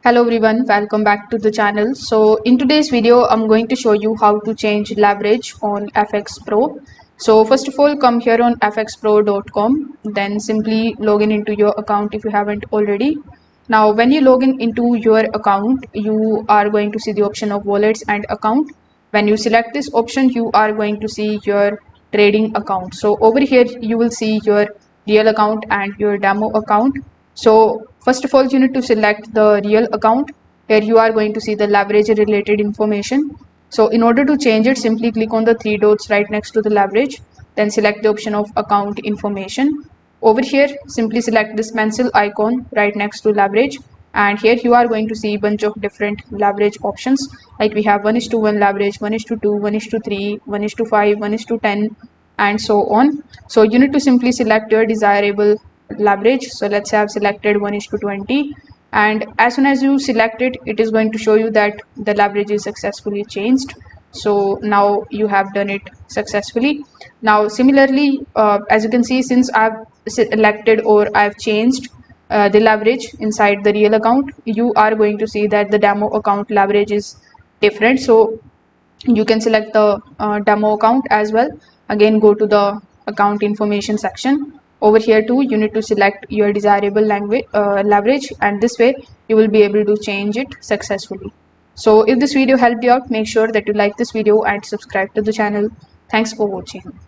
Hello everyone, welcome back to the channel. So in today's video, I'm going to show you how to change leverage on FxPro. So first of all, come here on fxpro.com, then simply log in into your account if you haven't already. Now, when you log in into your account, you are going to see the option of wallets and account. When you select this option, you are going to see your trading account. So over here, you will see your real account and your demo account. So first of all, you need to select the real account. Here you are going to see the leverage related information. So in order to change it, simply click on the three dots right next to the leverage, then select the option of account information. Over here, simply select this pencil icon right next to leverage. And here you are going to see a bunch of different leverage options. Like we have 1:1 leverage, 1:2, 1:3, 1:5, 1:10, and so on. So you need to simply select your desirable leverage. So let's have selected 1:20, and as soon as you select it, it is going to show you that the leverage is successfully changed. So now you have done it successfully. Now similarly, as you can see, since I've selected or I've changed the leverage inside the real account, you are going to see that the demo account leverage is different. So you can select the demo account as well. Again, go to the account information section. Over here too, you need to select your desirable leverage, and this way you will be able to change it successfully. So if this video helped you out, make sure that you like this video and subscribe to the channel. Thanks for watching.